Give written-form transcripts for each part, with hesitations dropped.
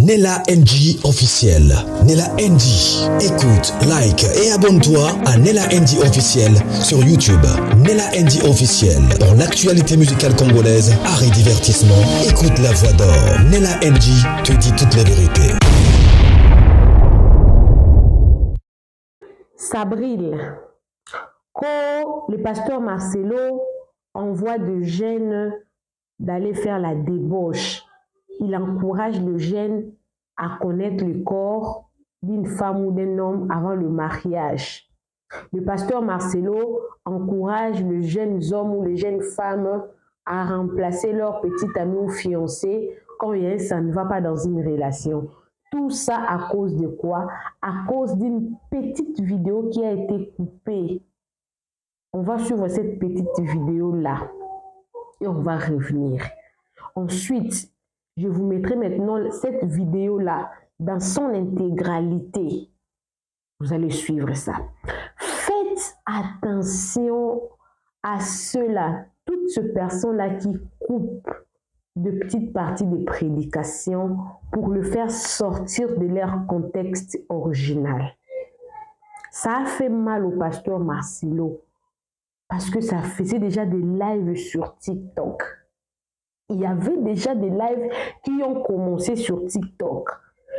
Nella NG officiel. Nella NG. Écoute, like et abonne-toi à Nella NG officiel sur YouTube. Nella NG officiel. Pour l'actualité musicale congolaise, art et divertissement, écoute la voix d'or. Nella NG te dit toute la vérité. Sabril. Quand le pasteur Marcelo envoie de jeunes d'aller faire la débauche, il encourage le jeune à connaître le corps d'une femme ou d'un homme avant le mariage. Le pasteur Marcelo encourage les jeunes hommes ou les jeunes femmes à remplacer leur petit ami ou fiancé quand ça ne va pas dans une relation. Tout ça à cause de quoi? À cause d'une petite vidéo qui a été coupée. On va suivre cette petite vidéo-là et on va revenir. Ensuite, je vous mettrai maintenant cette vidéo-là dans son intégralité. Vous allez suivre ça. Faites attention à ceux-là, toutes ces personnes-là qui coupent de petites parties des prédications pour le faire sortir de leur contexte original. Ça a fait mal au pasteur Marcelo parce que ça faisait déjà des lives sur TikTok. Il y avait déjà des lives qui ont commencé sur TikTok.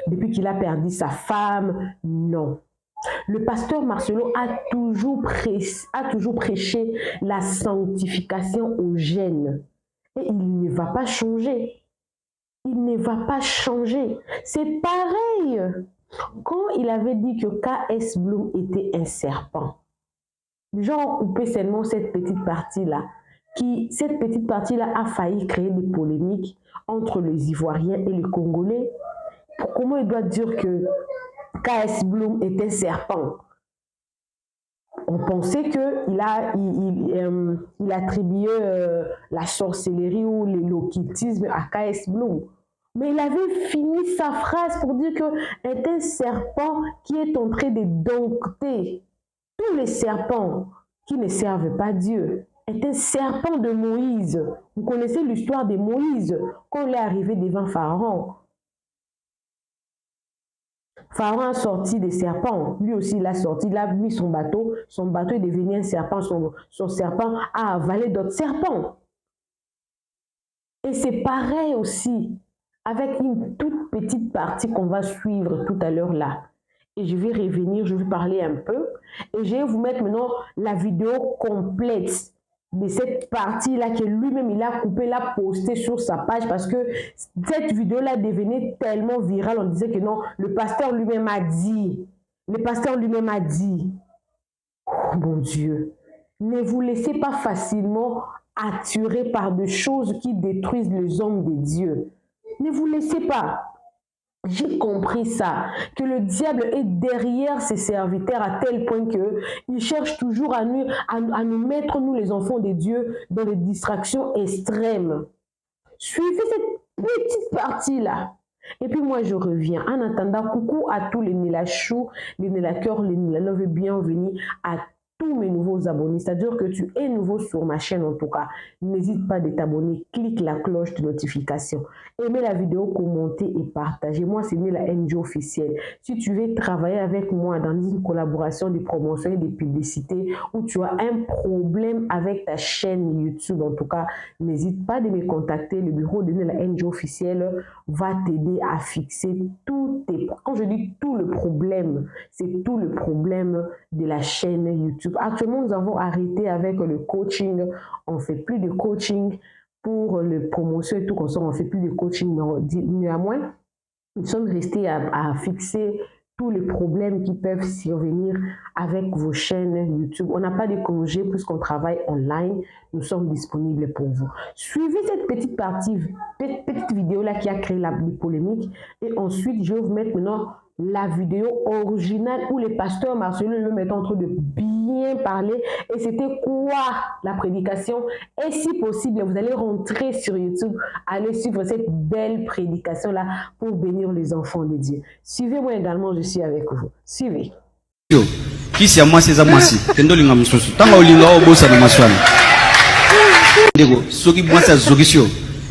Depuis qu'il a perdu sa femme, non. Le pasteur Marcelo a toujours prêché la sanctification aux jeunes. Et il ne va pas changer. Il ne va pas changer. C'est pareil. Quand il avait dit que K.S. Bloom était un serpent, les gens ont coupé seulement cette petite partie-là. Cette petite partie-là a failli créer des polémiques entre les Ivoiriens et les Congolais. Comment il doit dire que K.S. Bloom est un serpent? On pensait qu'il attribuait la sorcellerie ou l'occultisme à K.S. Bloom. Mais il avait fini sa phrase pour dire que est un serpent qui est en train de dompter tous les serpents qui ne servent pas Dieu. Est un serpent de Moïse. Vous connaissez l'histoire de Moïse quand il est arrivé devant Pharaon. Pharaon a sorti des serpents. Lui aussi, il a sorti, il a mis son bateau. Son bateau est devenu un serpent. Son serpent a avalé d'autres serpents. Et c'est pareil aussi avec une toute petite partie qu'on va suivre tout à l'heure là. Et je vais revenir, je vais parler un peu. Et je vais vous mettre maintenant la vidéo complète de cette partie-là que lui-même, il a coupé, l'a posté sur sa page parce que cette vidéo-là devenait tellement virale. On disait que non, le pasteur lui-même a dit. Le pasteur lui-même a dit. Oh mon Dieu. Ne vous laissez pas facilement attirer par des choses qui détruisent les hommes de Dieu. Ne vous laissez pas. J'ai compris ça, que le diable est derrière ses serviteurs à tel point qu'il cherche toujours à nous mettre, nous les enfants de Dieu, dans des distractions extrêmes. Suivez cette petite partie-là. Et puis moi, je reviens. En attendant, coucou à tous les Nella Chou, les Nella Cœur, les Nella Love, bienvenue à tous mes nouveaux abonnés. C'est-à-dire que tu es nouveau sur ma chaîne en tout cas. N'hésite pas de t'abonner, clique la cloche de notification. Aimez la vidéo, commentez et partagez. Moi, c'est Nella NG officiel. Si tu veux travailler avec moi dans une collaboration, des promotions et des publicités, ou tu as un problème avec ta chaîne YouTube, en tout cas, n'hésite pas de me contacter. Le bureau de Nella NG officiel va t'aider à fixer tous tes... Quand je dis tout le problème, c'est tout le problème de la chaîne YouTube. Actuellement, nous avons arrêté avec le coaching. On ne fait plus de coaching pour les promotions et tout comme ça. On ne fait plus de coaching. Néanmoins, nous sommes restés à fixer tous les problèmes qui peuvent survenir avec vos chaînes YouTube. On n'a pas de congé puisqu'on travaille online. Nous sommes disponibles pour vous. Suivez cette petite partie, petite vidéo-là qui a créé la polémique. Et ensuite, je vais vous mettre maintenant la vidéo originale où les pasteurs Marcelo le mettent en train de bien parler. Et c'était quoi la prédication? Et si possible, vous allez rentrer sur YouTube, allez suivre cette belle prédication-là pour bénir les enfants de Dieu. Suivez-moi également, je suis avec vous. Suivez. Kisi ya mwasi eza mwasi kendo linga msusu tanga olinga obosa na maswali ndeko soki mwasi azokisio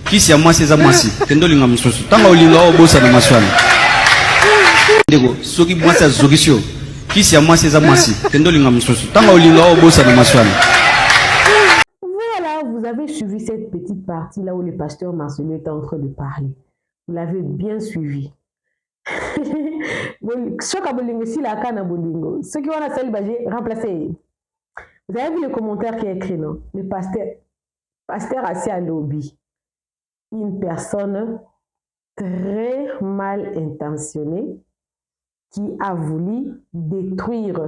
Kisi ya mwasi eza mwasi. Kendo linga msusu. Tanga olinga obosa na maswali. Ndego, soki mwasi azokisio. Kisi ya mwasi eza mwasi. Kendo linga msusu. Tanga olinga obosa na maswali. Voilà, vous avez suivi cette petite partie là où le pasteur Marcelo est en train de parler. Vous l'avez bien suivi. Choc à Bolingo, si la canne à Bolingo. Ceux qui ont la salle bagé, remplacez. Vous avez vu le commentaire qui est écrit, non? Le pasteur assis à lobby. Une personne très mal intentionnée qui a voulu détruire,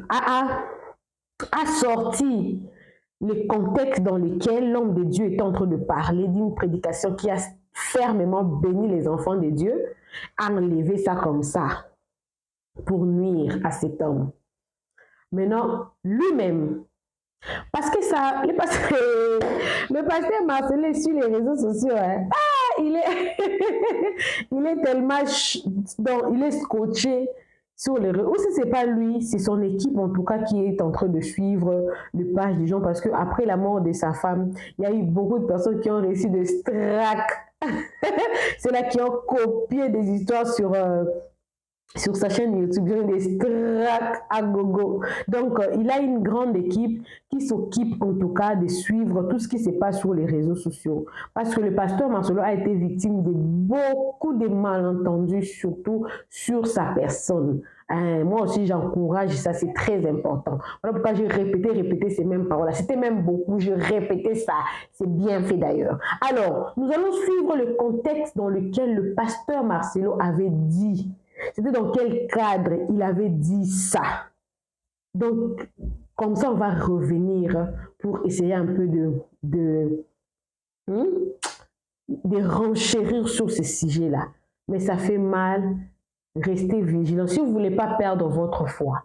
a sorti le contexte dans lequel l'homme de Dieu est en train de parler d'une prédication qui a fermement béni les enfants de Dieu, a enlevé ça comme ça pour nuire à cet homme. Maintenant, lui-même, parce que ça, le pasteur Marcelo sur les réseaux sociaux, hein, il est tellement, il est scotché sur les réseaux. Ou si ce n'est pas lui, c'est son équipe en tout cas qui est en train de suivre les pages des gens, parce qu'après la mort de sa femme, il y a eu beaucoup de personnes qui ont réussi de strack. C'est là qui ont copié des histoires sur sa chaîne YouTube, des strack à gogo. Donc, il a une grande équipe qui s'occupe en tout cas de suivre tout ce qui se passe sur les réseaux sociaux. Parce que le pasteur Marcelo a été victime de beaucoup de malentendus, surtout sur sa personne. Moi aussi, j'encourage ça, c'est très important. Voilà pourquoi j'ai répété ces mêmes paroles. C'était même beaucoup, je répétais ça. C'est bien fait d'ailleurs. Alors, nous allons suivre le contexte dans lequel le pasteur Marcelo avait dit. C'était dans quel cadre il avait dit ça. Donc, comme ça, on va revenir pour essayer un peu de renchérir sur ce sujet-là. Mais ça fait mal. Restez vigilant. Si vous ne voulez pas perdre votre foi,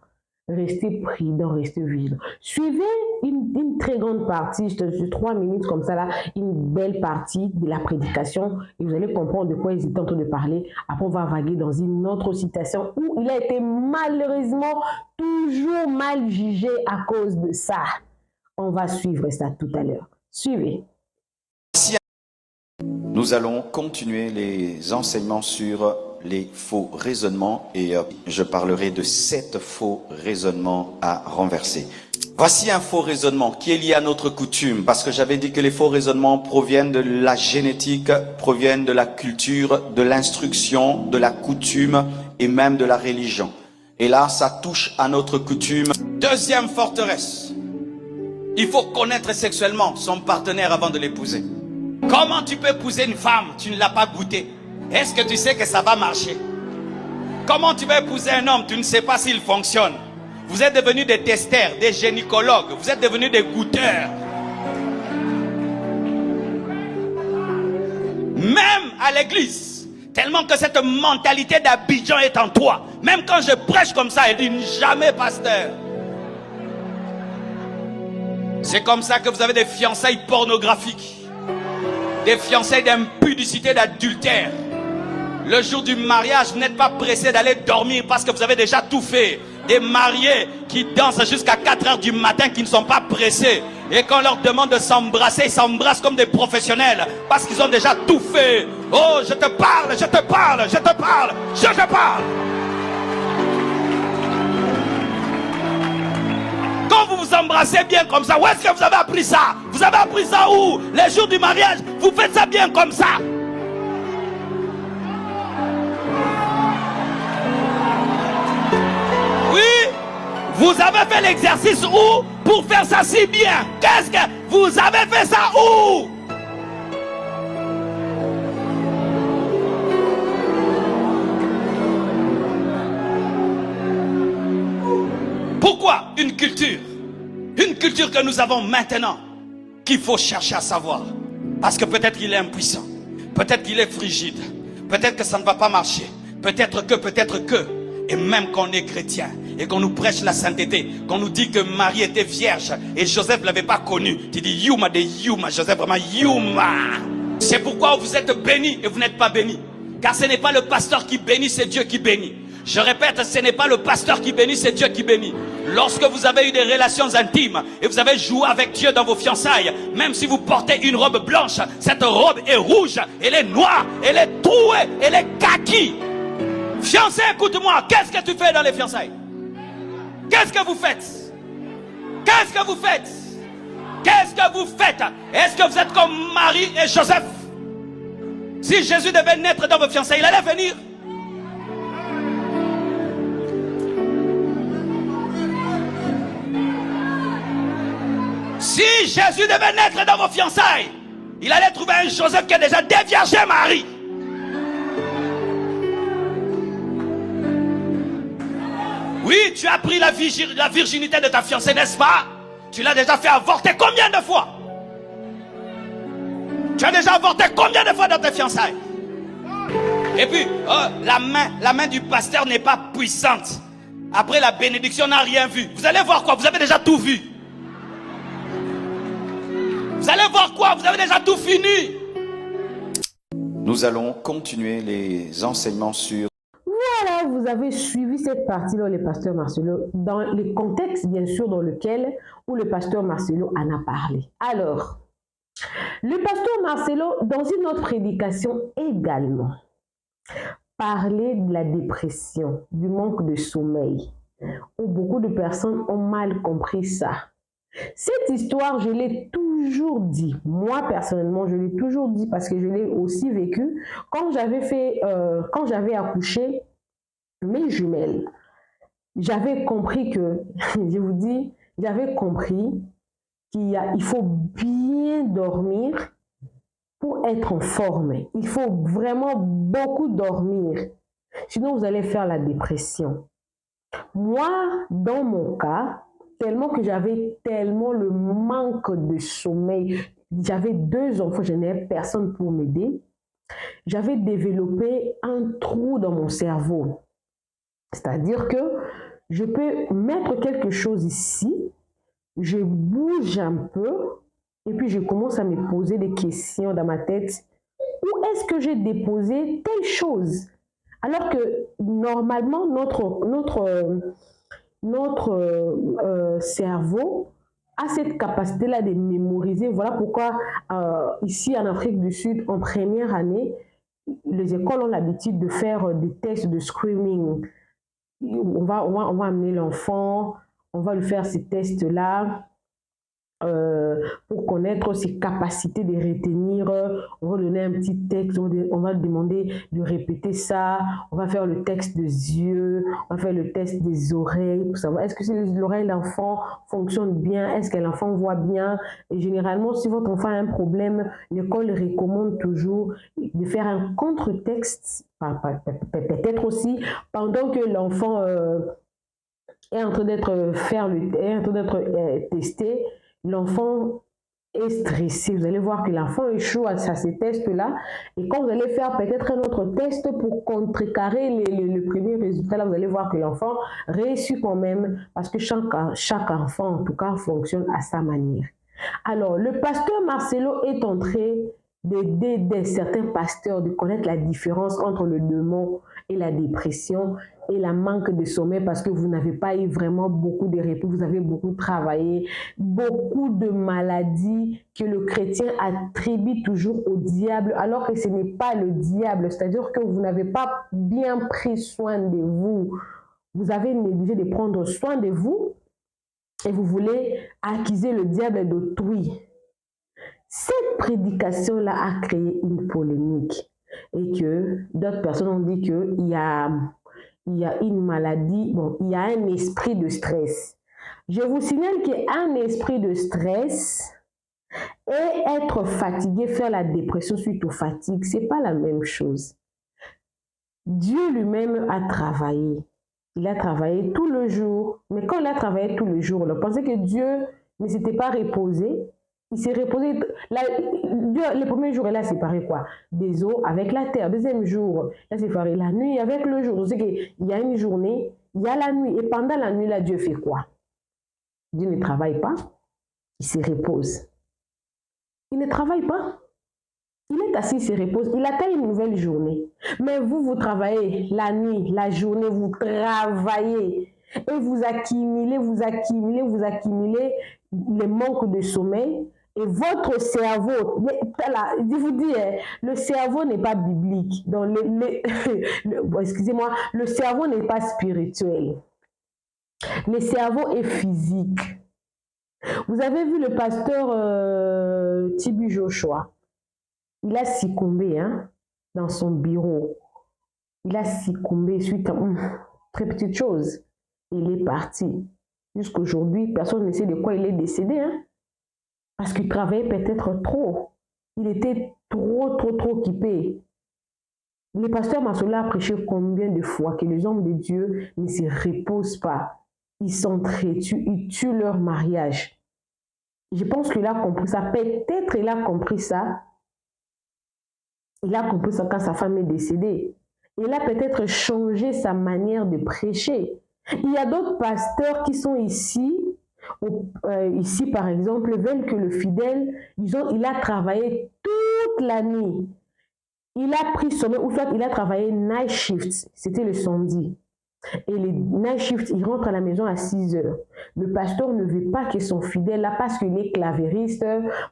restez prudent, restez vigilant. Suivez une très grande partie, je 3 minutes comme ça là, une belle partie de la prédication et vous allez comprendre de quoi ils étaient en train de parler. Après, on va vaguer dans une autre citation où il a été malheureusement toujours mal jugé à cause de ça. On va suivre ça tout à l'heure. Suivez. Nous allons continuer les enseignements sur les faux raisonnements et je parlerai de 7 faux raisonnements à renverser. Voici un faux raisonnement qui est lié à notre coutume, parce que j'avais dit que les faux raisonnements proviennent de la génétique, proviennent de la culture, de l'instruction, de la coutume et même de la religion. Et là, ça touche à notre coutume. Deuxième forteresse. Il faut connaître sexuellement son partenaire avant de l'épouser. Comment tu peux épouser une femme, tu ne l'as pas goûté? Est-ce que tu sais que ça va marcher? Comment tu vas épouser un homme, tu ne sais pas s'il fonctionne? Vous êtes devenus des testeurs, des gynécologues, vous êtes devenus des goûteurs. Même à l'église, tellement que cette mentalité d'Abidjan est en toi. Même quand je prêche comme ça, elle dit jamais pasteur. C'est comme ça que vous avez des fiançailles pornographiques, des fiançailles d'impudicité, d'adultère. Le jour du mariage, vous n'êtes pas pressé d'aller dormir parce que vous avez déjà tout fait. Des mariés qui dansent jusqu'à 4 heures du matin, qui ne sont pas pressés. Et quand on leur demande de s'embrasser, ils s'embrassent comme des professionnels parce qu'ils ont déjà tout fait. Oh, je te parle, je te parle, je te parle, je te parle. Quand vous vous embrassez bien comme ça, où est-ce que vous avez appris ça? Vous avez appris ça où? Les jours du mariage, vous faites ça bien comme ça. Oui, vous avez fait l'exercice où pour faire ça si bien? Qu'est-ce que vous avez fait ça où? Pourquoi une culture? Une culture que nous avons maintenant, qu'il faut chercher à savoir. Parce que peut-être qu'il est impuissant, peut-être qu'il est frigide, peut-être que ça ne va pas marcher, peut-être que. Et même quand on est chrétien et qu'on nous prêche la sainteté, qu'on nous dit que Marie était vierge et Joseph ne l'avait pas connue, tu dis Yuma de Yuma, Joseph vraiment Yuma. C'est pourquoi vous êtes bénis et vous n'êtes pas bénis. Car ce n'est pas le pasteur qui bénit, c'est Dieu qui bénit. Je répète, ce n'est pas le pasteur qui bénit, c'est Dieu qui bénit. Lorsque vous avez eu des relations intimes et vous avez joué avec Dieu dans vos fiançailles, même si vous portez une robe blanche, cette robe est rouge, elle est noire, elle est trouée, elle est kaki. Fiancé, écoute-moi, qu'est-ce que tu fais dans les fiançailles? Qu'est-ce que vous faites? Qu'est-ce que vous faites? Qu'est-ce que vous faites? Est-ce que vous êtes comme Marie et Joseph? Si Jésus devait naître dans vos fiançailles, il allait venir. Si Jésus devait naître dans vos fiançailles, il allait trouver un Joseph qui a déjà déviergé Marie. Oui, tu as pris la virginité de ta fiancée, n'est-ce pas? Tu l'as déjà fait avorter combien de fois? Tu as déjà avorté combien de fois dans tes fiançailles? Et puis, la main du pasteur n'est pas puissante. Après la bénédiction, on n'a rien vu. Vous allez voir quoi? Vous avez déjà tout vu. Vous allez voir quoi? Vous avez déjà tout fini. Nous allons continuer les enseignements sur... Voilà, vous avez suivi cette partie-là, le pasteur Marcelo, dans le contexte, bien sûr, où le pasteur Marcelo en a parlé. Alors, le pasteur Marcelo, dans une autre prédication également, parlait de la dépression, du manque de sommeil, où beaucoup de personnes ont mal compris ça. Cette histoire, je l'ai toujours dit. Moi, personnellement, je l'ai toujours dit parce que je l'ai aussi vécu. Quand j'avais accouché mes jumelles, j'avais compris que, je vous dis, j'avais compris qu'il faut bien dormir pour être en forme. Il faut vraiment beaucoup dormir. Sinon, vous allez faire la dépression. Moi, dans mon cas, tellement que j'avais tellement le manque de sommeil, j'avais 2 enfants, je n'avais personne pour m'aider. J'avais développé un trou dans mon cerveau. C'est-à-dire que je peux mettre quelque chose ici, je bouge un peu, et puis je commence à me poser des questions dans ma tête. Où est-ce que j'ai déposé telle chose? Alors que normalement, notre cerveau a cette capacité-là de mémoriser. Voilà pourquoi ici en Afrique du Sud, en première année, les écoles ont l'habitude de faire des tests de screaming. On va amener l'enfant, on va lui faire ces tests-là pour connaître ses capacités de retenir. On va donner un petit texte, on va demander de répéter ça, on va faire le texte des yeux, on va faire le test des oreilles pour savoir est-ce que l'oreille de l'enfant fonctionne bien, est-ce que l'enfant voit bien. Et généralement, si votre enfant a un problème, l'école recommande toujours de faire un contre-texte, peut-être aussi pendant que l'enfant est en train d'être testé. L'enfant est stressé. Vous allez voir que l'enfant échoue à ces tests-là. Et quand vous allez faire peut-être un autre test pour contrecarrer le premier résultat, là, vous allez voir que l'enfant réussit quand même parce que chaque enfant, en tout cas, fonctionne à sa manière. Alors, le pasteur Marcelo est en train d'aider certains pasteurs de connaître la différence entre le démon et la dépression et la manque de sommeil parce que vous n'avez pas eu vraiment beaucoup de repos, vous avez beaucoup travaillé, beaucoup de maladies que le chrétien attribue toujours au diable alors que ce n'est pas le diable, c'est-à-dire que vous n'avez pas bien pris soin de vous, vous avez négligé de prendre soin de vous et vous voulez accuser le diable d'autrui. Cette prédication-là a créé une polémique et que d'autres personnes ont dit qu'il y a une maladie, il y a un esprit de stress. Je vous signale qu'un esprit de stress et être fatigué, faire la dépression suite aux fatigues, ce n'est pas la même chose. Dieu lui-même a travaillé. Il a travaillé tout le jour. Mais quand il a travaillé tout le jour, on pensait que Dieu ne s'était pas reposé. Il s'est reposé. Le premier jour, il a séparé quoi? Des eaux avec la terre. Deuxième jour, il a séparé la nuit avec le jour. C'est qu'il y a une journée, il y a la nuit. Et pendant la nuit, là, Dieu fait quoi? Dieu ne travaille pas. Il se repose. Il ne travaille pas. Il est assis, il se repose, il attend une nouvelle journée. Mais vous, vous travaillez la nuit, la journée, vous travaillez. Et vous accumulez les manques de sommeil. Et votre cerveau, je vous dis, le cerveau n'est pas biblique. Donc excusez-moi, le cerveau n'est pas spirituel. Le cerveau est physique. Vous avez vu le pasteur Tibu Joshua. Il a succombé dans son bureau. Il a succombé suite à très petite chose. Il est parti. Jusqu'aujourd'hui, personne ne sait de quoi il est décédé. Parce qu'il travaillait peut-être trop. Il était trop occupé. Le pasteur Masola a prêché combien de fois que les hommes de Dieu ne se reposent pas. Ils s'entretuent, ils tuent leur mariage. Je pense qu'il a compris ça. Peut-être il a compris ça. Il a compris ça quand sa femme est décédée. Il a peut-être changé sa manière de prêcher. Il y a d'autres pasteurs qui sont ici, ici par exemple, veulent que le fidèle, il a travaillé toute la nuit. Il a pris sommeil, ou soit il a travaillé night shift, c'était le samedi. Et les night shift, il rentre à la maison à 6 heures. Le pasteur ne veut pas que son fidèle, là, parce qu'il est clavériste,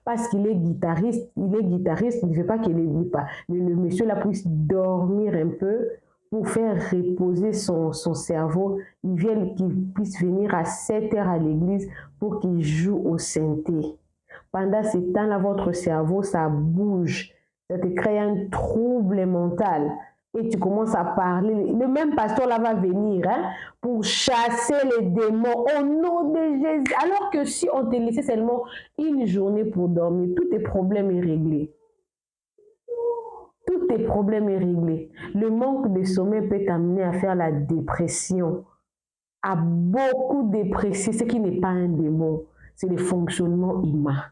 parce qu'il est guitariste, il ne veut pas que le monsieur là puisse dormir un peu pour faire reposer son cerveau. Qu'il puisse venir à 7 heures à l'église pour qu'il joue au synthé. Pendant ce temps-là, votre cerveau, ça bouge. Ça te crée un trouble mental. Et tu commences à parler. Le même pasteur là va venir pour chasser les démons au nom de Jésus. Alors que si on te laissait seulement une journée pour dormir, tous tes problèmes sont réglés. Tous tes problèmes sont réglés. Le manque de sommeil peut t'amener à faire la dépression. À beaucoup dépresser, ce qui n'est pas un démon. C'est le fonctionnement humain.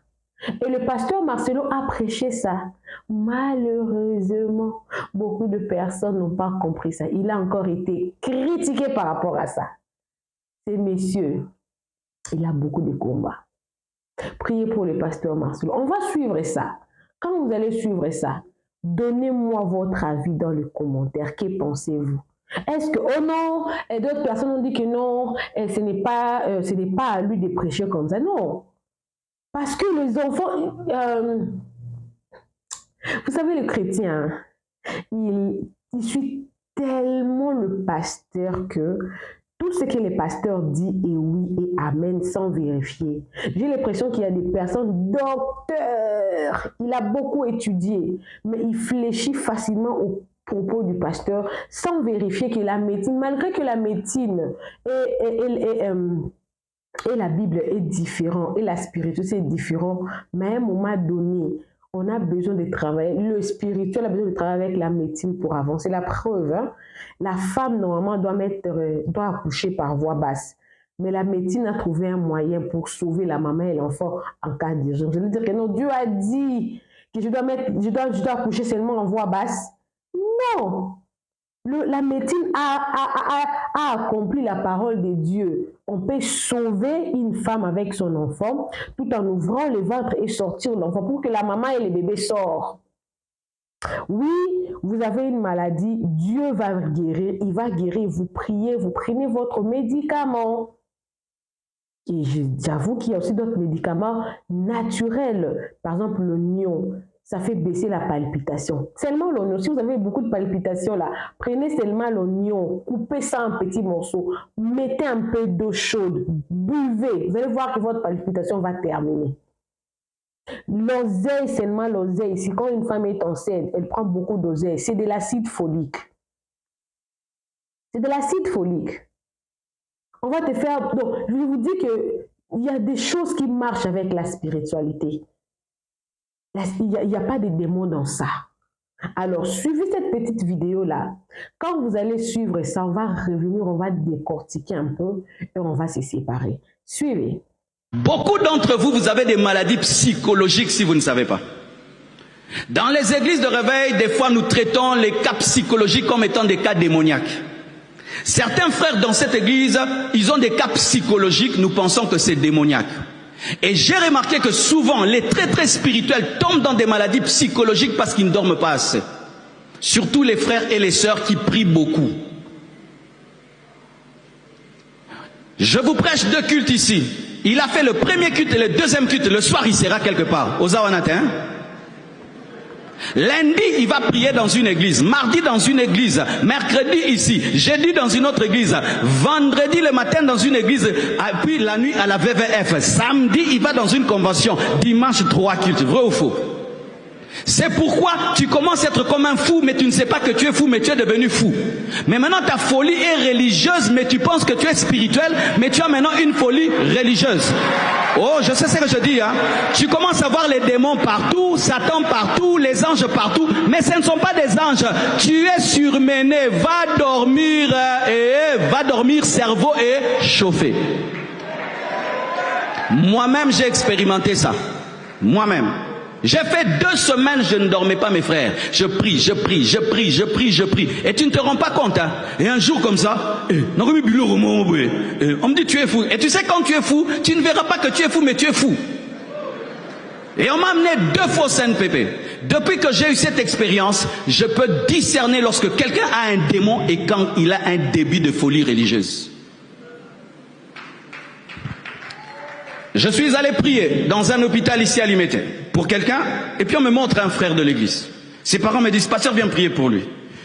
Et le pasteur Marcelo a prêché ça. Malheureusement, beaucoup de personnes n'ont pas compris ça. Il a encore été critiqué par rapport à ça. Ces messieurs, il a beaucoup de combats. Priez pour le pasteur Marcelo. On va suivre ça. Quand vous allez suivre ça, donnez-moi votre avis dans les commentaires. Que pensez-vous? Est-ce que, oh non, et d'autres personnes ont dit que non, ce n'est pas à lui de prêcher comme ça. Non. Parce que les enfants, vous savez, le chrétien, il suit tellement le pasteur que tout ce que le pasteur dit est oui et amen sans vérifier. J'ai l'impression qu'il y a des personnes, docteurs, il a beaucoup étudié, mais il fléchit facilement aux propos du pasteur sans vérifier que la médecine, malgré que la médecine et la Bible est différente, et la spiritualité est différente, mais à un moment donné, on a besoin de travailler, le spirituel a besoin de travailler avec la médecine pour avancer. La preuve, la femme normalement doit accoucher par voie basse, mais la médecine a trouvé un moyen pour sauver la maman et l'enfant en cas d'urgence. Je veux dire que non, Dieu a dit que je dois accoucher seulement en voie basse. Non! La médecine a accompli la parole de Dieu. On peut sauver une femme avec son enfant tout en ouvrant le ventre et sortir l'enfant pour que la maman et le bébé sortent. Oui, vous avez une maladie, Dieu va guérir, il va guérir. Vous priez, vous prenez votre médicament. Et j'avoue qu'il y a aussi d'autres médicaments naturels. Par exemple, l'oignon. Ça fait baisser la palpitation. Seulement l'oignon. Si vous avez beaucoup de palpitations là, prenez seulement l'oignon, coupez ça en petits morceaux, mettez un peu d'eau chaude, buvez. Vous allez voir que votre palpitation va terminer. L'oseille, seulement l'oseille. Si quand une femme est enceinte, elle prend beaucoup d'oseille. C'est de l'acide folique. C'est de l'acide folique. On va te faire... Donc, je vous dis qu'il y a des choses qui marchent avec la spiritualité. Il n'y a pas de démons dans ça. Alors, suivez cette petite vidéo-là. Quand vous allez suivre ça, on va revenir, on va décortiquer un peu et on va se séparer. Suivez. Beaucoup d'entre vous, vous avez des maladies psychologiques si vous ne savez pas. Dans les églises de réveil, des fois, nous traitons les cas psychologiques comme étant des cas démoniaques. Certains frères dans cette église, ils ont des cas psychologiques, nous pensons que c'est démoniaque. Et j'ai remarqué que souvent, les très très spirituels tombent dans des maladies psychologiques parce qu'ils ne dorment pas assez. Surtout les frères et les sœurs qui prient beaucoup. Je vous prêche 2 cultes ici. Il a fait le premier culte et le deuxième culte. Le soir, il sera quelque part. Aux Awanatins. Lundi, il va prier dans une église. Mardi, dans une église. Mercredi, ici. Jeudi, dans une autre église. Vendredi, le matin, dans une église. Et puis la nuit, à la VVF. Samedi, il va dans une convention. Dimanche, 3 cultes. Vrai ou faux? C'est pourquoi tu commences à être comme un fou, mais tu ne sais pas que tu es fou, mais tu es devenu fou. Mais maintenant ta folie est religieuse, mais tu penses que tu es spirituel, mais tu as maintenant une folie religieuse. Oh, je sais ce que je dis, hein. Tu commences à voir les démons partout, Satan partout, les anges partout, mais ce ne sont pas des anges. Tu es surmené, va dormir cerveau et chauffé. Moi-même, j'ai expérimenté ça. Moi-même. J'ai fait 2 semaines, je ne dormais pas, mes frères. Je prie. Et tu ne te rends pas compte, hein. Et un jour comme ça, on me dit tu es fou. Et tu sais, quand tu es fou, tu ne verras pas que tu es fou, mais tu es fou. Et on m'a amené 2 fois au CNPP. Depuis que j'ai eu cette expérience, je peux discerner lorsque quelqu'un a un démon et quand il a un début de folie religieuse. Je suis allé prier dans un hôpital ici à Limete pour quelqu'un, et puis on me montre un frère de l'église. Ses parents me disent, pasteur, viens prier pour lui.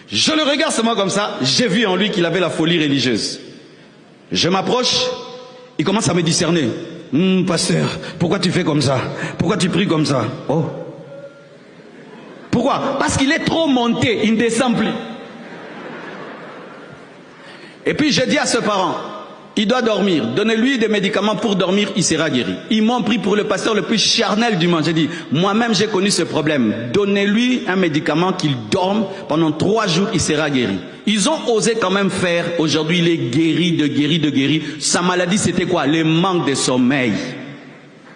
Je le regarde seulement comme ça, j'ai vu en lui qu'il avait la folie religieuse. Je m'approche, il commence à me discerner. Pasteur, pourquoi tu fais comme ça? Pourquoi tu pries comme ça? Oh. Pourquoi? Parce qu'il est trop monté, il ne descend plus. Et puis je dis à ce parent, il doit dormir. Donnez-lui des médicaments pour dormir, il sera guéri. Ils m'ont pris pour le pasteur le plus charnel du monde. J'ai dit, moi-même j'ai connu ce problème. Donnez-lui un médicament qu'il dorme pendant 3 jours, il sera guéri. Ils ont osé quand même faire. Aujourd'hui, il est guéri. Sa maladie, c'était quoi? Le manque de sommeil.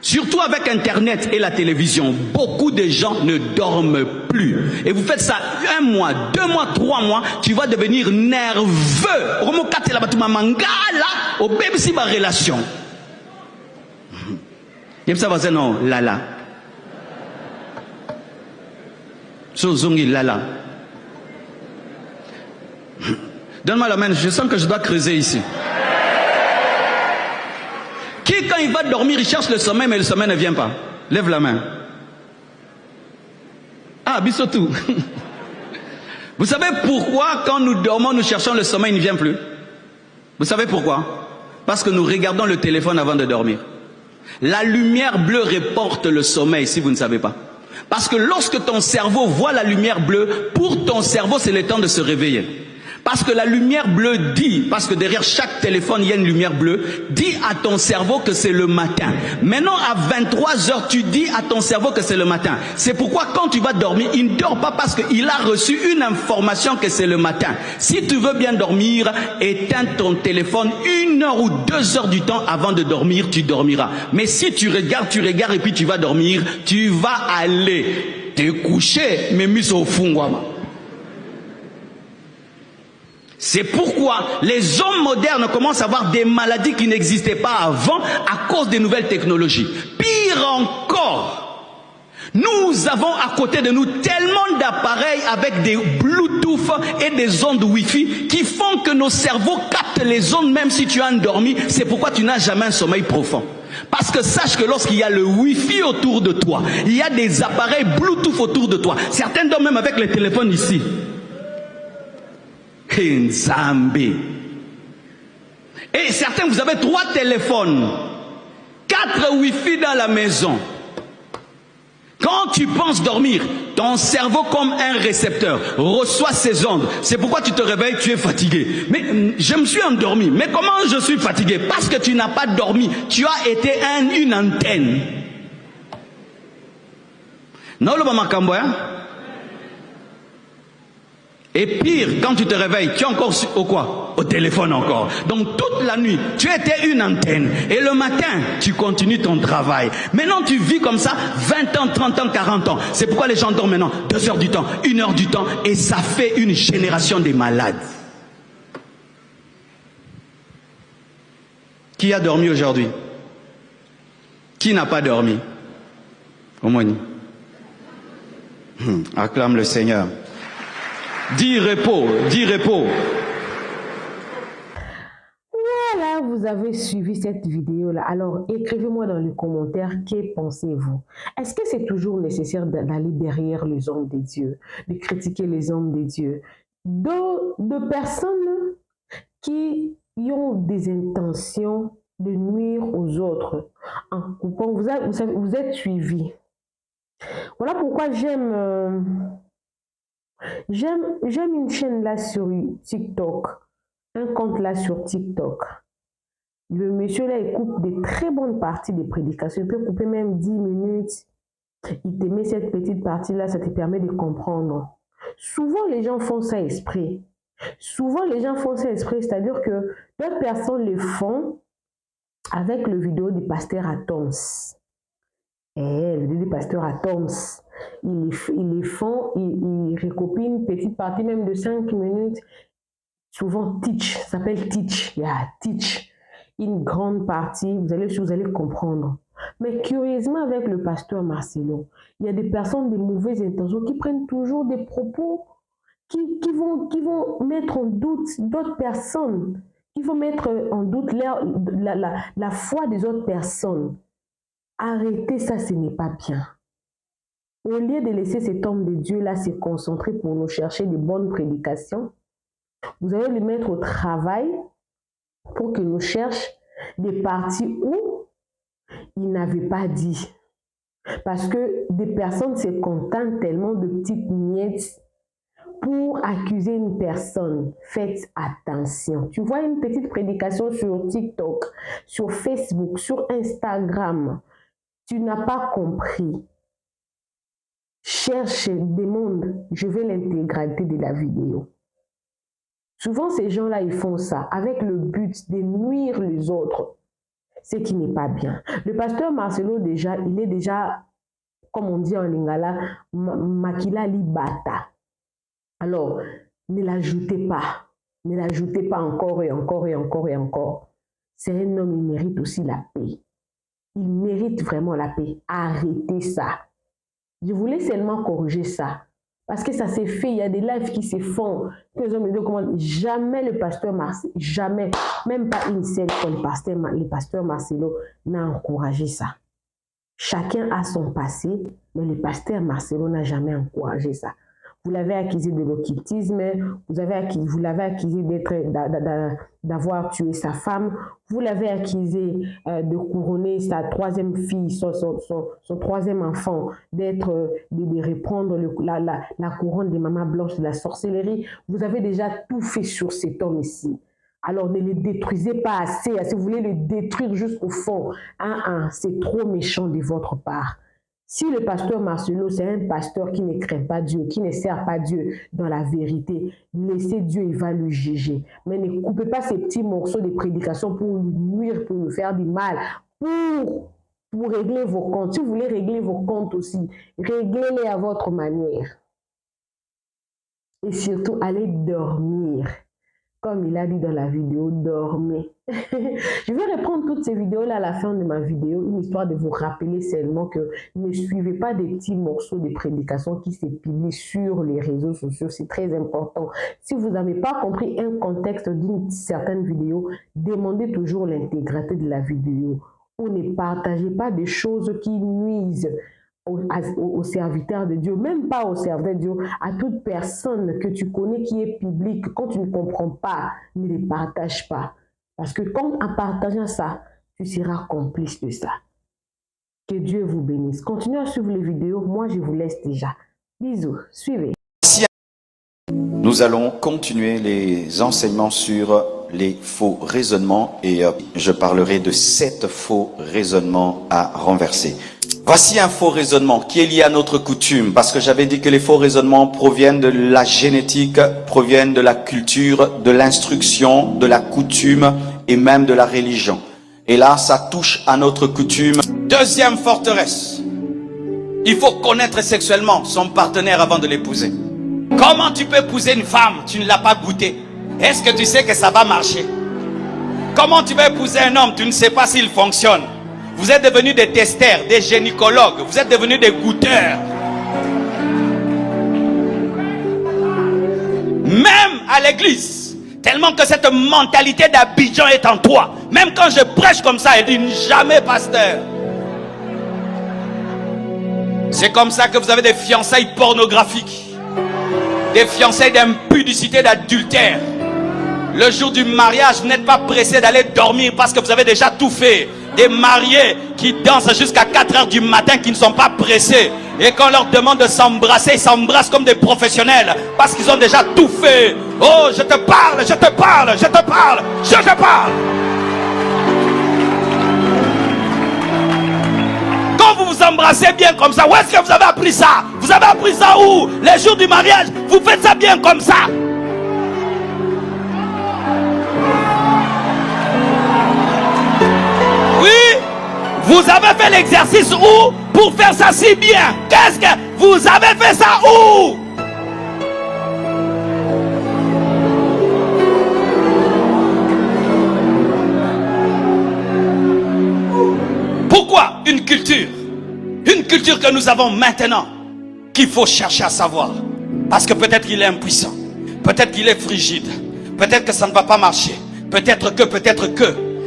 Surtout avec Internet et la télévision, beaucoup de gens ne dorment plus. Et vous faites ça 1 mois, 2 mois, 3 mois, tu vas devenir nerveux. Au bébé si ma relation. Il ça va non, lala. Sozongi lala. Donne-moi la main, je sens que je dois creuser ici. Qui, quand il va dormir, il cherche le sommeil, mais le sommeil ne vient pas? Lève la main. Ah, Bissotou. Vous savez pourquoi, quand nous dormons, nous cherchons le sommeil, il ne vient plus? Vous savez pourquoi? Parce que nous regardons le téléphone avant de dormir. La lumière bleue reporte le sommeil, si vous ne savez pas. Parce que lorsque ton cerveau voit la lumière bleue, pour ton cerveau, c'est le temps de se réveiller. Parce que la lumière bleue dit, parce que derrière chaque téléphone, il y a une lumière bleue, dit à ton cerveau que c'est le matin. Maintenant, à 23h, tu dis à ton cerveau que c'est le matin. C'est pourquoi quand tu vas dormir, il ne dort pas parce qu'il a reçu une information que c'est le matin. Si tu veux bien dormir, éteins ton téléphone 1 heure ou 2 heures du temps avant de dormir, tu dormiras. Mais si tu regardes et puis tu vas dormir, tu vas aller te coucher, mais mis au fond. C'est pourquoi les hommes modernes commencent à avoir des maladies qui n'existaient pas avant à cause des nouvelles technologies. Pire encore, nous avons à côté de nous tellement d'appareils avec des Bluetooth et des ondes Wi-Fi qui font que nos cerveaux captent les ondes même si tu as endormi. C'est pourquoi tu n'as jamais un sommeil profond. Parce que sache que lorsqu'il y a le Wi-Fi autour de toi, il y a des appareils Bluetooth autour de toi. Certains dorment même avec les téléphones ici. Nzambe. Et certains, vous avez 3 téléphones, 4 Wi-Fi dans la maison. Quand tu penses dormir, ton cerveau comme un récepteur reçoit ces ondes. C'est pourquoi tu te réveilles, tu es fatigué. Mais je me suis endormi. Mais comment je suis fatigué? Parce que tu n'as pas dormi. Tu as été une antenne. Non, le makambo, hein? Et pire, quand tu te réveilles, tu es encore au quoi? Au téléphone encore. Donc toute la nuit, tu étais une antenne. Et le matin, tu continues ton travail. Maintenant, tu vis comme ça 20 ans, 30 ans, 40 ans. C'est pourquoi les gens dorment maintenant 2 heures du temps, 1 heure du temps. Et ça fait une génération de malades. Qui a dormi aujourd'hui? Qui n'a pas dormi? Omoni. Acclame le Seigneur. Dis repos, dis repos. Voilà, vous avez suivi cette vidéo-là. Alors, écrivez-moi dans les commentaires, que pensez-vous? Est-ce que c'est toujours nécessaire d'aller derrière les hommes de Dieu, de critiquer les hommes de Dieu, de personnes qui ont des intentions de nuire aux autres en coupant? Vous êtes suivis. Voilà pourquoi j'aime une chaîne là sur TikTok, un compte là sur TikTok. Le monsieur là, il coupe des très bonnes parties des prédications. Il peut couper même 10 minutes. Il te met cette petite partie là, ça te permet de comprendre. Souvent, les gens font ça exprès. Souvent, les gens font ça exprès, c'est-à-dire que d'autres personnes le font avec le vidéo du pasteur Atoms. Le vidéo du pasteur Atoms. Ils recopient une petite partie même de 5 minutes. Souvent, teach, ça s'appelle teach. Teach. Une grande partie, vous allez comprendre. Mais curieusement, avec le pasteur Marcelo, il y a des personnes de mauvaises intentions qui prennent toujours des propos qui vont mettre en doute d'autres personnes, qui vont mettre en doute la foi des autres personnes. Arrêtez ça, ce n'est pas bien. Au lieu de laisser cet homme de Dieu-là se concentrer pour nous chercher des bonnes prédications, vous allez le mettre au travail pour qu'il nous cherche des parties où il n'avait pas dit. Parce que des personnes se contentent tellement de petites miettes pour accuser une personne. Faites attention. Tu vois une petite prédication sur TikTok, sur Facebook, sur Instagram. Tu n'as pas compris. Cherche, demande, je veux l'intégralité de la vidéo. Souvent, ces gens-là, ils font ça avec le but de nuire les autres, ce qui n'est pas bien. Le pasteur Marcelo, déjà, il est déjà, comme on dit en lingala, makila libata. Alors, ne l'ajoutez pas. Ne l'ajoutez pas encore et encore et encore et encore. C'est un homme, il mérite aussi la paix. Il mérite vraiment la paix. Arrêtez ça. Je voulais seulement corriger ça. Parce que ça s'est fait, il y a des lives qui se font. Que les hommes me disent comment jamais le pasteur Marcelo, jamais, même pas une seule fois le pasteur Marcelo n'a encouragé ça. Chacun a son passé, mais le pasteur Marcelo n'a jamais encouragé ça. Vous l'avez accusé de l'occultisme, vous l'avez accusé d'avoir tué sa femme, vous l'avez accusé de couronner sa troisième fille, son troisième enfant, de reprendre la couronne des mamans blanches de la sorcellerie. Vous avez déjà tout fait sur cet homme ici. Alors ne le détruisez pas assez, vous voulez le détruire jusqu'au fond. C'est trop méchant de votre part. Si le pasteur Marcelo, c'est un pasteur qui ne craint pas Dieu, qui ne sert pas Dieu dans la vérité, laissez Dieu, il va lui juger. Mais ne coupez pas ces petits morceaux de prédication pour lui nuire, pour lui faire du mal, pour régler vos comptes. Si vous voulez régler vos comptes aussi, réglez-les à votre manière. Et surtout, allez dormir. Comme il a dit dans la vidéo, dormez. Je vais reprendre toutes ces vidéos-là à la fin de ma vidéo, une histoire de vous rappeler seulement que ne suivez pas des petits morceaux de prédication qui se publient sur les réseaux sociaux. C'est très important. Si vous n'avez pas compris un contexte d'une certaine vidéo, demandez toujours l'intégralité de la vidéo. Ou ne partagez pas des choses qui nuisent aux serviteurs de Dieu, même pas aux serviteurs de Dieu, à toute personne que tu connais qui est publique. Quand tu ne comprends pas, ne les partage pas. Parce que en partageant ça, tu seras complice de ça. Que Dieu vous bénisse. Continuez à suivre les vidéos. Moi, je vous laisse déjà. Bisous. Suivez. Nous allons continuer les enseignements sur les faux raisonnements et je parlerai de 7 faux raisonnements à renverser. Voici un faux raisonnement qui est lié à notre coutume, parce que j'avais dit que les faux raisonnements proviennent de la génétique, proviennent de la culture, de l'instruction, de la coutume et même de la religion. Et là, ça touche à notre coutume. Deuxième forteresse. Il faut connaître sexuellement son partenaire avant de l'épouser. Comment tu peux épouser une femme, tu ne l'as pas goûté? Est-ce que tu sais que ça va marcher? Comment tu vas épouser un homme, tu ne sais pas s'il fonctionne? Vous êtes devenus des testeurs, des gynécologues. Vous êtes devenus des goûteurs. Même à l'église. Tellement que cette mentalité d'Abidjan est en toi. Même quand je prêche comme ça, elle dit jamais pasteur. C'est comme ça que vous avez des fiançailles pornographiques. Des fiançailles d'impudicité, d'adultère. Le jour du mariage, vous n'êtes pas pressé d'aller dormir parce que vous avez déjà tout fait. Des mariés qui dansent jusqu'à 4 heures du matin, qui ne sont pas pressés. Et quand on leur demande de s'embrasser, ils s'embrassent comme des professionnels parce qu'ils ont déjà tout fait. Oh, je te parle, je te parle, je te parle, je te parle. Quand vous vous embrassez bien comme ça, où est-ce que vous avez appris ça? Vous avez appris ça où? Les jours du mariage, vous faites ça bien comme ça. Oui, vous avez fait l'exercice où pour faire ça si bien? Qu'est-ce que vous avez fait ça où? Pourquoi une culture que nous avons maintenant, qu'il faut chercher à savoir? Parce que peut-être qu'il est impuissant, peut-être qu'il est frigide, peut-être que ça ne va pas marcher, peut-être que,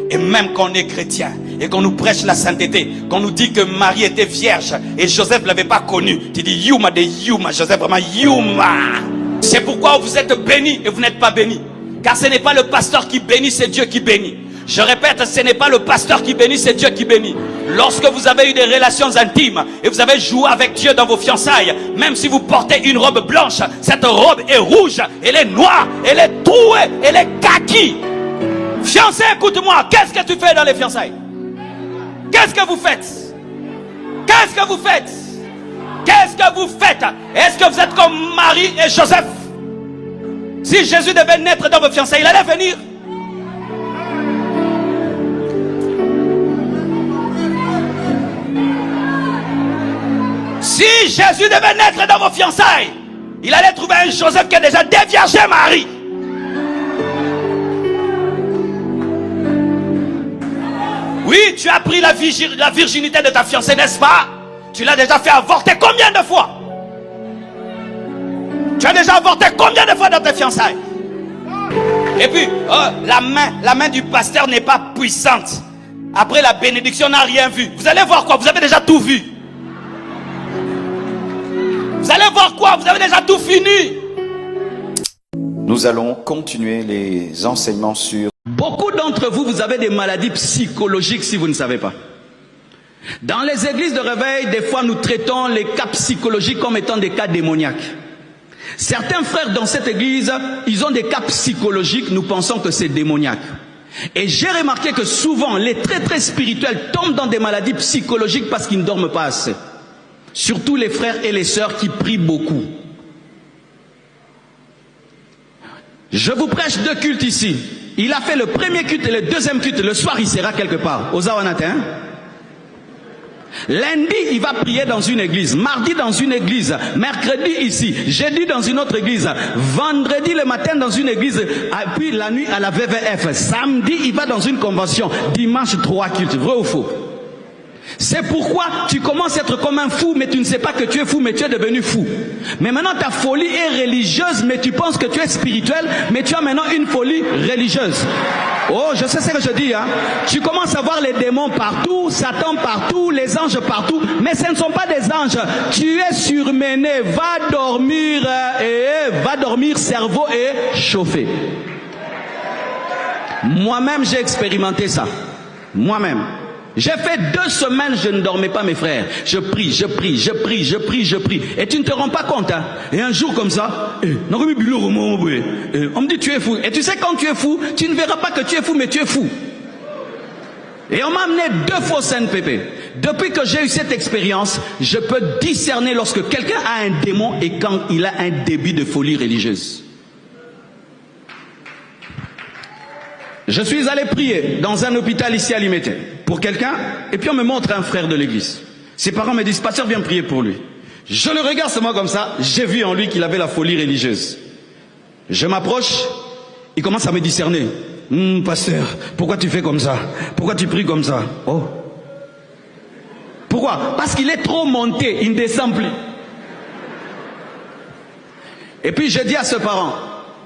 et même qu'on est chrétien, et qu'on nous prêche la sainteté, qu'on nous dit que Marie était vierge, et Joseph ne l'avait pas connue, tu dis Yuma de Yuma, Joseph vraiment Yuma. C'est pourquoi vous êtes bénis et vous n'êtes pas bénis. Car ce n'est pas le pasteur qui bénit, c'est Dieu qui bénit. Je répète, ce n'est pas le pasteur qui bénit, c'est Dieu qui bénit. Lorsque vous avez eu des relations intimes et vous avez joué avec Dieu dans vos fiançailles, même si vous portez une robe blanche, cette robe est rouge, elle est noire, elle est trouée, elle est kaki. Fiancé, écoute-moi, qu'est-ce que tu fais dans les fiançailles? Qu'est-ce que vous faites? Qu'est-ce que vous faites? Qu'est-ce que vous faites? Est-ce que vous êtes comme Marie et Joseph? Si Jésus devait naître dans vos fiançailles, il allait venir. Si Jésus devait naître dans vos fiançailles, il allait trouver un Joseph qui a déjà déviergé Marie. Oui, tu as pris la virginité de ta fiancée, n'est-ce pas? Tu l'as déjà fait avorter combien de fois? Tu as déjà avorté combien de fois dans tes fiançailles? Et puis, la main du pasteur n'est pas puissante. Après la bénédiction, on n'a rien vu. Vous allez voir quoi? Vous avez déjà tout vu. Vous allez voir quoi? Vous avez déjà tout fini. Nous allons continuer les enseignements sur... Beaucoup d'entre vous, vous avez des maladies psychologiques si vous ne savez pas. Dans les églises de réveil, des fois nous traitons les cas psychologiques comme étant des cas démoniaques. Certains frères dans cette église, ils ont des cas psychologiques, nous pensons que c'est démoniaque. Et j'ai remarqué que souvent, les très spirituels tombent dans des maladies psychologiques parce qu'ils ne dorment pas assez. Surtout les frères et les sœurs qui prient beaucoup. Je vous prêche 2 cultes ici. Il a fait le premier culte et le deuxième culte. Le soir, il sera quelque part. Aux Awanatins. Lundi, il va prier dans une église. Mardi, dans une église. Mercredi, ici. Jeudi, dans une autre église. Vendredi, le matin, dans une église. Puis la nuit, à la VVF. Samedi, il va dans une convention. Dimanche, 3 cultes. Vrai ou faux? C'est pourquoi tu commences à être comme un fou, mais tu ne sais pas que tu es fou, mais tu es devenu fou. Mais maintenant ta folie est religieuse, mais tu penses que tu es spirituel, mais tu as maintenant une folie religieuse. Oh, je sais ce que je dis, hein. Tu commences à voir les démons partout, Satan partout, les anges partout, mais ce ne sont pas des anges. Tu es surmené, va dormir cerveau et chauffé. Moi-même j'ai expérimenté ça. Moi-même. J'ai fait 2 semaines, je ne dormais pas, mes frères. Je prie. Et tu ne te rends pas compte, hein. Et un jour comme ça, on me dit tu es fou. Et tu sais, quand tu es fou, tu ne verras pas que tu es fou, mais tu es fou. Et on m'a amené 2 fois au Saint-Pépé. Depuis que j'ai eu cette expérience, je peux discerner lorsque quelqu'un a un démon et quand il a un début de folie religieuse. Je suis allé prier dans un hôpital ici à Limete pour quelqu'un, et puis on me montre un frère de l'église. Ses parents me disent, pasteur, viens prier pour lui. Je le regarde seulement comme ça, j'ai vu en lui qu'il avait la folie religieuse. Je m'approche, il commence à me discerner. Pasteur, pourquoi tu fais comme ça? Pourquoi tu pries comme ça? Oh, Pourquoi? Parce qu'il est trop monté, il ne descend plus. Et puis je dis à ce parent,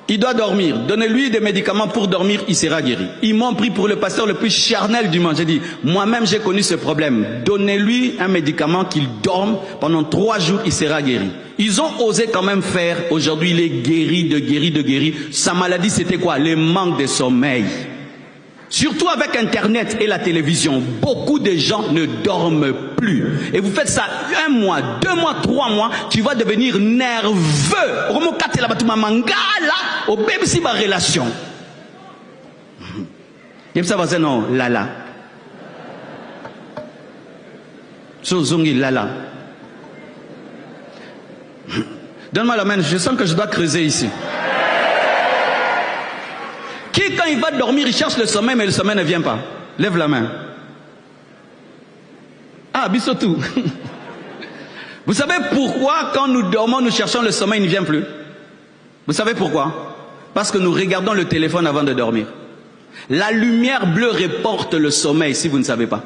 il doit dormir. Donnez-lui des médicaments pour dormir, il sera guéri. Ils m'ont pris pour le pasteur le plus charnel du monde. J'ai dit, moi-même j'ai connu ce problème. Donnez-lui un médicament qu'il dorme pendant 3 jours, il sera guéri. Ils ont osé quand même faire. Aujourd'hui, il est guéri. Sa maladie, c'était quoi? Le manque de sommeil. Surtout avec Internet et la télévision, beaucoup de gens ne dorment plus. Et vous faites ça 1 mois, 2 mois, 3 mois, tu vas devenir nerveux. Au bébé si ma relation. Il ça va dire non, lala. Sozongi lala. Donne-moi la main, je sens que je dois creuser ici. Qui, quand il va dormir, il cherche le sommeil, mais le sommeil ne vient pas? Lève la main. Ah, Bissotou. Vous savez pourquoi, quand nous dormons, nous cherchons le sommeil, il ne vient plus? Vous savez pourquoi? Parce que nous regardons le téléphone avant de dormir. La lumière bleue reporte le sommeil, si vous ne savez pas.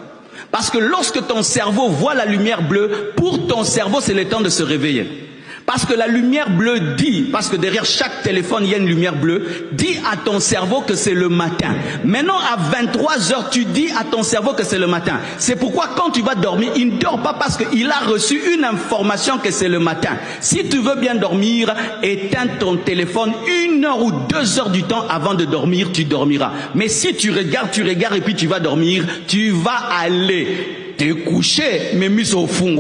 Parce que lorsque ton cerveau voit la lumière bleue, pour ton cerveau, c'est le temps de se réveiller. Parce que la lumière bleue dit, parce que derrière chaque téléphone, il y a une lumière bleue, dit à ton cerveau que c'est le matin. Maintenant, à 23h, tu dis à ton cerveau que c'est le matin. C'est pourquoi quand tu vas dormir, il ne dort pas parce qu'il a reçu une information que c'est le matin. Si tu veux bien dormir, éteins ton téléphone 1 heure ou 2 heures du temps avant de dormir, tu dormiras. Mais si tu regardes et puis tu vas dormir, tu vas aller te coucher, mais mis au fond.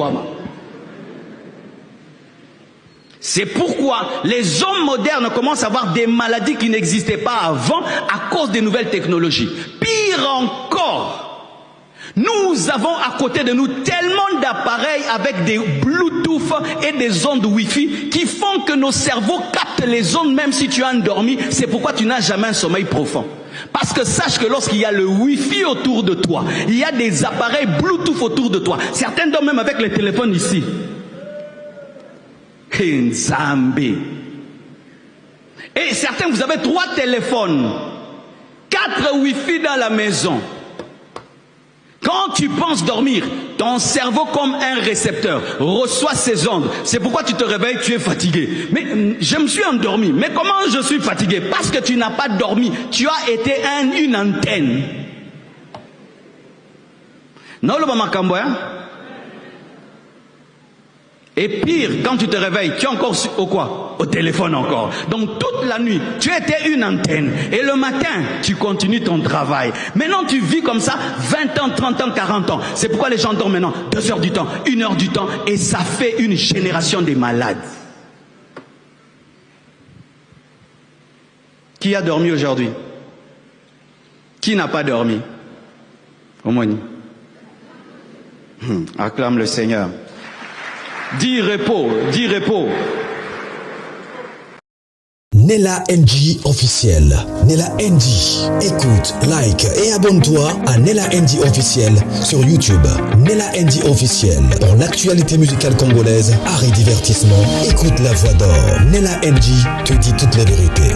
C'est pourquoi les hommes modernes commencent à avoir des maladies qui n'existaient pas avant à cause des nouvelles technologies. Pire encore, nous avons à côté de nous tellement d'appareils avec des Bluetooth et des ondes Wi-Fi qui font que nos cerveaux captent les ondes même si tu as endormi. C'est pourquoi tu n'as jamais un sommeil profond. Parce que sache que lorsqu'il y a le Wi-Fi autour de toi, il y a des appareils Bluetooth autour de toi. Certains dorment même avec les téléphones ici. Nzambe. Et certains, vous avez 3 téléphones, 4 Wi-Fi dans la maison. Quand tu penses dormir, ton cerveau comme un récepteur reçoit ces ondes. C'est pourquoi tu te réveilles, tu es fatigué. Mais je me suis endormi. Mais comment je suis fatigué? Parce que tu n'as pas dormi. Tu as été une antenne. Non, le makambo, hein? Et pire, quand tu te réveilles, tu es encore au quoi? Au téléphone encore. Donc toute la nuit, tu étais une antenne. Et le matin, tu continues ton travail. Maintenant, tu vis comme ça 20 ans, 30 ans, 40 ans. C'est pourquoi les gens dorment maintenant 2 heures du temps, 1 heure du temps. Et ça fait une génération de malades. Qui a dormi aujourd'hui? Qui n'a pas dormi? Au moins. Acclame le Seigneur. Dis repos, dis repos. Nella NG officiel. Nella NG. Écoute, like et abonne-toi à Nella NG officiel sur YouTube. Nella NG officiel. Pour l'actualité musicale congolaise, art et divertissement, écoute la voix d'or. Nella NG te dit toutes les vérités.